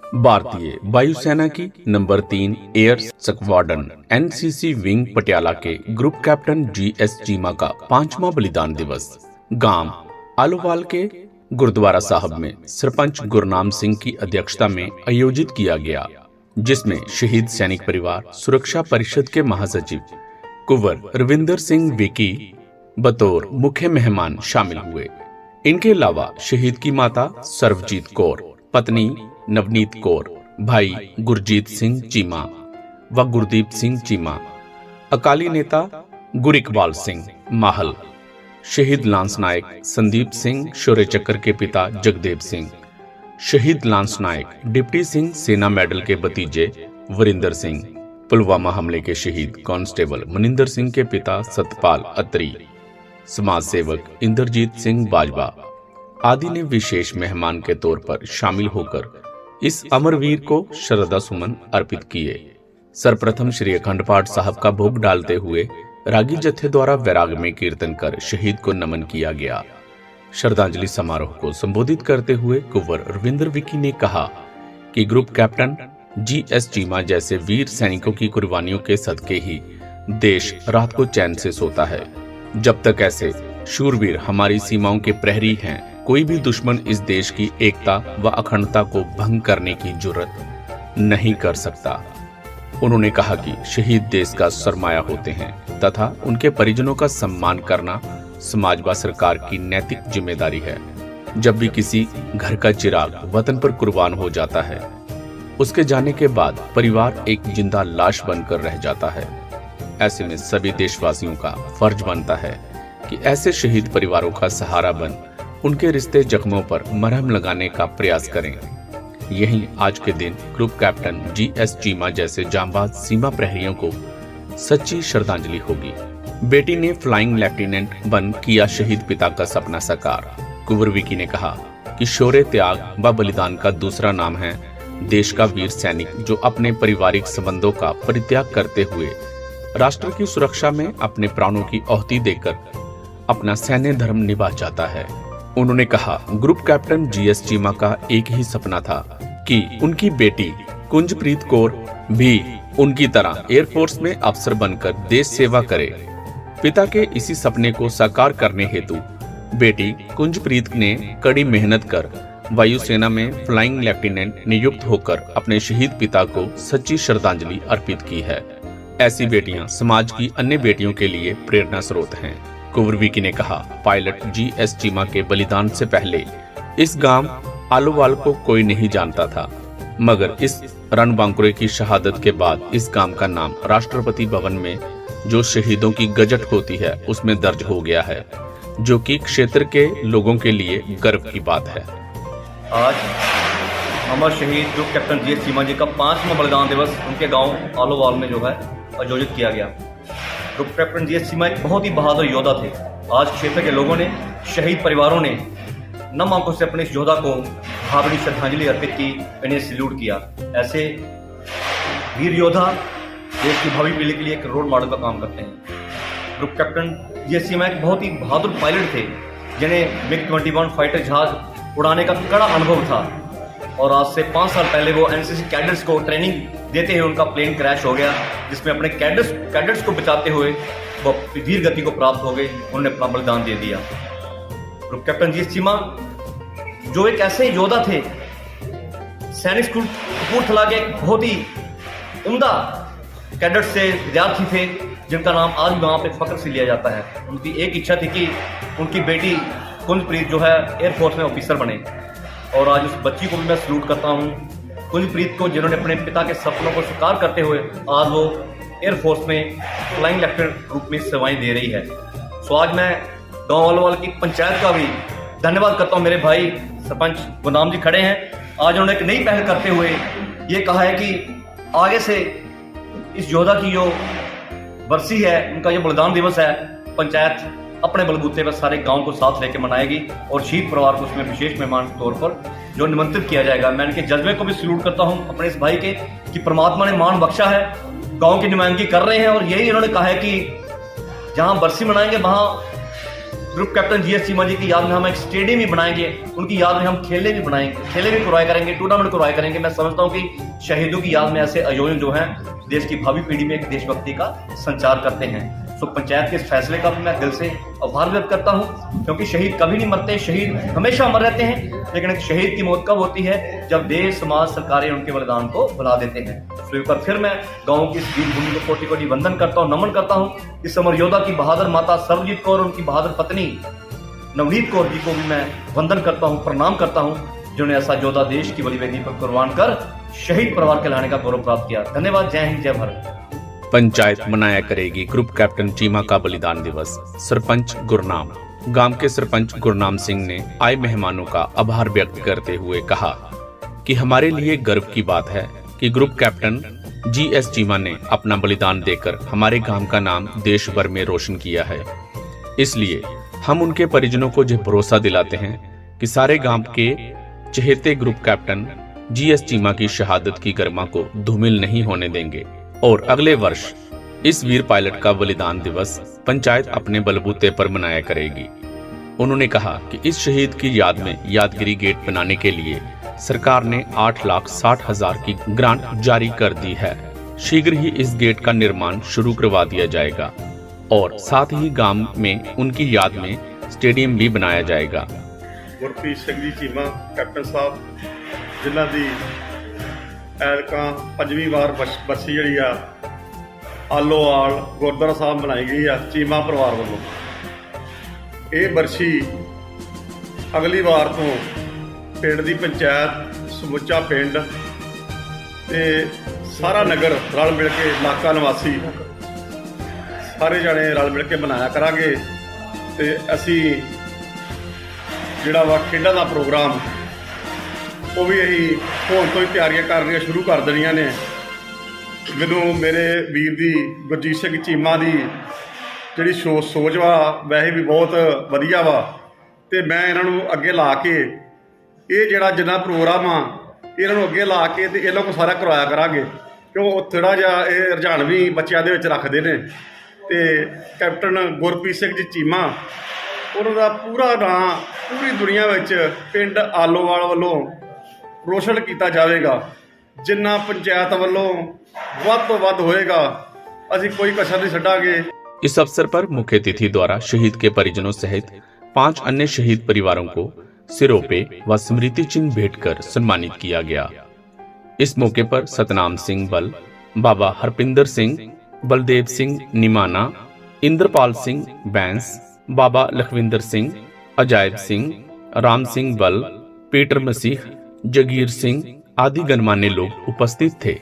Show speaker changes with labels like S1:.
S1: भारतीय वायुसेना की number 3 air squadron NCC wing Patiala के ग्रुप कैप्टन जीएस चीमा का 5वां बलिदान दिवस गांव आलोवाल के गुरुद्वारा साहब में सरपंच गुरनाम सिंह की अध्यक्षता में आयोजित किया गया, जिसमें शहीद सैनिक परिवार सुरक्षा परिषद के महासचिव कुंवर रविंदर सिंह विकी बतौर मुख्य मेहमान शामिल हुए। इनके अलावा शहीद की माता सर्वजीत कौर, पत्नी नवनीत कौर, भाई गुरजीत सिंह चीमा व गुरदीप सिंह चीमा, अकाली नेता गुरिकबाल सिंह माहल, शहीद लांस नायक संदीप सिंह शौर्य चक्र के पिता जगदेव सिंह, शहीद लांस नायक डिप्टी सिंह सेना मेडल के भतीजे वरिंदर सिंह, पुलवामा हमले के शहीद कांस्टेबल मनिंदर सिंह के पिता सतपाल अत्री, समाज सेवक इंद्रजीत सिंह बाजवा आदि ने विशेष मेहमान के तौर पर शामिल होकर इस अमरवीर को श्रद्धा सुमन अर्पित किए। सर्वप्रथम श्री अखंड पाठ साहब का भोग डालते हुए रागी जत्थे द्वारा वैराग में कीर्तन कर शहीद को नमन किया गया। श्रद्धांजलि समारोह को संबोधित करते हुए कुंवर रविंद्र विकी ने कहा कि ग्रुप कैप्टन जीएस चीमा जैसे वीर सैनिकों की कुर्बानियों के सदके ही देश रात को चैन से सोता है। जब तक ऐसे शूरवीर हमारी सीमाओं के प्रहरी हैं, कोई भी दुश्मन इस देश की एकता व अखंडता को भंग करने की जुर्रत नहीं कर सकता। उन्होंने कहा कि शहीद देश का सरमाया होते हैं तथा उनके परिजनों का सम्मान करना समाज व सरकार की नैतिक जिम्मेदारी है। जब भी किसी घर का चिराग वतन पर कुर्बान हो जाता है, उसके जाने के बाद परिवार एक जिंदा लाश बनकर रह जाता है। ऐसे में सभी देशवासियों का फर्ज बनता है कि ऐसे शहीद परिवारों का सहारा बन उनके रिश्ते जख्मों पर मरहम लगाने का प्रयास करें। यही आज के दिन ग्रुप कैप्टन जीएस चीमा जैसे जांबाज सीमा प्रहरियों को सच्ची श्रद्धांजलि होगी। बेटी ने फ्लाइंग लेफ्टिनेंट बन किया शहीद पिता का सपना साकार। कुंवर विकी ने कहा कि शौर्य, त्याग व बलिदान का दूसरा नाम है देश का वीर सैनिक, जो अपने पारिवारिक संबंधों का परित्याग करते हुए राष्ट्र की सुरक्षा में अपने प्राणों की आहुति देकर अपना सैन्य धर्म निभा जाता है। उन्होंने कहा, ग्रुप कैप्टन जीएस चीमा का एक ही सपना था कि उनकी बेटी कुंजप्रीत कौर भी उनकी तरह एयरफोर्स में अफसर बनकर देश सेवा करे। पिता के इसी सपने को साकार करने हेतु बेटी कुंजप्रीत ने कड़ी मेहनत कर वायुसेना में फ्लाइंग लेफ्टिनेंट नियुक्त होकर अपने शहीद पिता को सच्ची श्रद्धांजलि अर्पित की है। ऐसी बेटियां समाज की अन्य बेटियों के लिए प्रेरणा स्रोत हैं। कुंवर विकी ने कहा, पायलट जीएस चीमा के बलिदान से पहले इस गांव आलोवाल को कोई नहीं जानता था, मगर इस रणबांकुरे की शहादत के बाद इस गांव का नाम राष्ट्रपति भवन में जो शहीदों की गजट होती है उसमें दर्ज हो गया है, जो कि क्षेत्र के लोगों के लिए गर्व की बात है।
S2: आज अमर शहीद ग्रुप कैप्टन जीएस चीमा जी का 5वां बलिदान दिवस उनके गांव आलोवाल में जो है आयोजित किया गया। ग्रुप कैप्टन जीएस चीमा एक बहुत ही बहादुर योद्धा थे। आज क्षेत्र के लोगों ने, शहीद परिवारों ने नम आंखों से अपने इस योद्धा को भावनीय श्रद्धांजलि अर्पित की, इन्हें सैल्यूट किया। ऐसे वीर योद्धा देश की भावी पीढ़ी के लिए एक रोल मॉडल का काम करते हैं। ग्रुप कैप्टन जीएस चीमा एक बहुत ही बहादुर पायलट थे, जिन्हें मिग 21 फाइटर जहाज उड़ाने का कड़ा अनुभव था। और आज से 5 साल पहले वो एनसीसी कैडेट्स को ट्रेनिंग देते हुए उनका प्लेन क्रैश हो गया, जिसमें अपने कैडेट्स को बचाते हुए वो वीर गति को प्राप्त हो गए। उन्होंने अपना बलिदान दे दिया। ग्रुप कैप्टन जीएस चीमा जो एक ऐसे योद्धा थे, सैनिक स्कूल कपूरथला के बहुत ही उम्दा कैडेट से विद्यार्थी थे, जिनका नाम आज भी वहाँ पे फख्र से लिया जाता है। उनकी एक इच्छा थी कि उनकी बेटी कुंजप्रीत जो है एयरफोर्स में ऑफिसर बने, और आज उस बच्ची को भी मैं सल्यूट करता हूँ, कुंजप्रीत को, जिन्होंने अपने पिता के सपनों को साकार करते हुए आज वो एयरफोर्स में फ्लाइंग लेफ्टिनेंट रूप में सेवाएं दे रही है। सो आज मैं गाँव आलोवाल की पंचायत का भी धन्यवाद करता हूँ। मेरे भाई सरपंच गुरनाम जी खड़े हैं। आज उन्होंने एक नई पहल करते हुए ये कहा है कि आगे से इस योद्धा की जो बरसी है, उनका जो बलिदान दिवस है, पंचायत अपने बलबूते पर सारे गांव को साथ लेकर मनाएगी और शहीद परिवार को उसमें विशेष मेहमान के तौर पर जो निमंत्रित किया जाएगा। मैं इनके जज्बे को भी सल्यूट करता हूं अपने इस भाई के, कि परमात्मा ने मान बख्शा है, गांव की नुमाइंदगी कर रहे हैं। और यही इन्होंने कहा है कि जहां बरसी मनाएंगे वहां ग्रुप कैप्टन जीएस चीमा जी की याद में हम एक स्टेडियम भी बनाएंगे, उनकी याद में हम खेले भी करवाया करेंगे, टूर्नामेंट करवाया करेंगे। मैं समझता हूँ कि शहीदों की याद में ऐसे आयोजन जो हैं देश की भावी पीढ़ी में एक देशभक्ति का संचार करते हैं। सो पंचायत के इस फैसले का भी मैं दिल से आभार व्यक्त करता हूँ, क्योंकि शहीद कभी नहीं मरते, शहीद हमेशा अमर रहते हैं। लेकिन एक शहीद की मौत कब होती है? जब देश, समाज, सरकारें उनके बलिदान को भुला देते हैं। तो एक बार फिर मैं गाँव की इस वीर भूमि को कोटि कोटि वंदन करता हूँ, नमन करता हूँ। इस अमर योद्धा की बहादुर माता सर्वजीत कौर और उनकी बहादुर पत्नी नवनीत कौर जी को भी मैं वंदन करता हूँ, प्रणाम करता हूँ, जिन्होंने ऐसा योद्धा देश की बलि वेदी पर कुर्बान कर शहीद परिवार के लाने का गौरव प्राप्त किया। धन्यवाद। जय हिंद, जय भारत।
S1: पंचायत मनाया करेगी ग्रुप कैप्टन चीमा का बलिदान दिवस। सरपंच गुरनाम। गांव के सरपंच गुरनाम सिंह ने आए मेहमानों का आभार व्यक्त करते हुए कहा कि हमारे लिए गर्व की बात है कि ग्रुप कैप्टन जीएस चीमा ने अपना बलिदान देकर हमारे गांव का नाम देश भर में रोशन किया है। इसलिए हम उनके परिजनों को यह भरोसा दिलाते हैं कि सारे गांव के चहेते ग्रुप कैप्टन जीएस चीमा की शहादत की गरिमा को धूमिल नहीं होने देंगे और अगले वर्ष इस वीर पायलट का बलिदान दिवस पंचायत अपने बलबूते पर मनाया करेगी। उन्होंने कहा कि इस शहीद की याद में यादगिरी गेट बनाने के लिए सरकार ने 8,60,000 की ग्रांट जारी कर दी है। शीघ्र ही इस गेट का निर्माण शुरू करवा दिया जाएगा और साथ ही गांव में उनकी याद में स्टेडियम भी बनाया जाएगा।
S3: गुरप्रीत सिंह जी चीमा कैप्टन साहब, जिन्हां दी ਐਲਕਾਂ 5ਵੀਂ ਵਾਰ ਬਰਸੀ ਜਿਹੜੀ ਆ ਆਲੋਵਾਲ ਗੁਰਦੁਆਰਾ ਸਾਹਿਬ ਬਣਾਈ ਗਈ ਆ ਚੀਮਾ ਪਰਿਵਾਰ ਵੱਲੋਂ। ਇਹ ਬਰਸੀ ਅਗਲੀ ਵਾਰ ਤੋਂ ਪਿੰਡ ਦੀ ਪੰਚਾਇਤ, ਸਮੁੱਚਾ ਪਿੰਡ ਤੇ ਸਾਰਾ ਨਗਰ ਰਲ ਮਿਲ ਕੇ, ਇਲਾਕਾ ਨਿਵਾਸੀ ਸਾਰੇ ਜਣੇ ਰਲ ਮਿਲ ਕੇ ਮਨਾਇਆ ਕਰਾਂਗੇ। ਤੇ ਅਸੀਂ ਜਿਹੜਾ ਵਾ ਖੇਡਾਂ ਦਾ ਪ੍ਰੋਗਰਾਮ ਉਹ ਵੀ ਅਸੀਂ ਹੁਣ ਤੋਂ ਹੀ ਤਿਆਰੀਆਂ ਕਰਨੀਆਂ ਸ਼ੁਰੂ ਕਰ ਦੇਣੀਆਂ ਨੇ। ਮੈਨੂੰ ਮੇਰੇ ਵੀਰ ਦੀ ਗੁਰਜੀਤ ਸਿੰਘ ਚੀਮਾ ਦੀ ਜਿਹੜੀ ਸੋਚ ਵਾ ਵੈਸੇ ਵੀ ਬਹੁਤ ਵਧੀਆ ਵਾ, ਤੇ ਮੈਂ ਇਹਨਾਂ ਨੂੰ ਅੱਗੇ ਲਾ ਕੇ ਇਹ ਜਿਹੜਾ ਜਿੰਨਾ ਪ੍ਰੋਗਰਾਮ ਆ ਇਹਨਾਂ ਨੂੰ ਅੱਗੇ ਲਾ ਕੇ ਤੇ ਇਹਨਾਂ ਕੋਲ ਸਾਰਾ ਕਰਵਾਇਆ ਕਰਾਂਗੇ, ਕਿਉਂ ਥੋੜ੍ਹਾ ਜਿਹਾ ਇਹ ਰੁਝਾਨ ਵੀ ਬੱਚਿਆਂ ਦੇ ਵਿੱਚ ਰੱਖਦੇ ਨੇ। ਤੇ ਕੈਪਟਨ ਗੁਰਪ੍ਰੀਤ ਸਿੰਘ ਜੀ ਚੀਮਾ, ਉਹਨਾਂ ਦਾ ਪੂਰਾ ਨਾਂ ਪੂਰੀ ਦੁਨੀਆ ਵਿੱਚ ਪਿੰਡ ਆਲੋਵਾਲ ਵੱਲੋਂ रोशन किया जाएगा। जिन्ना पंचायत वालों वध तो वध होएगा, असीं कोई कसर नहीं छड्डांगे।
S1: इस अवसर पर मुख्य अतिथि द्वारा शहीद के परिजनों सहित 5 अन्य शहीद परिवारों को सिरोपे व स्मृति चिन्ह भेंट कर सम्मानित किया गया। इस मौके पर सतनाम सिंह बल, बाबा हरपिंदर सिंह, बलदेव सिंह निमाना, इंद्रपाल सिंह बैंस, बाबा लखविंदर सिंह, अजायब सिंह, राम सिंह बल, पीटर मसीह, जगीर सिंह आदि गणमान्य लोग उपस्थित थे।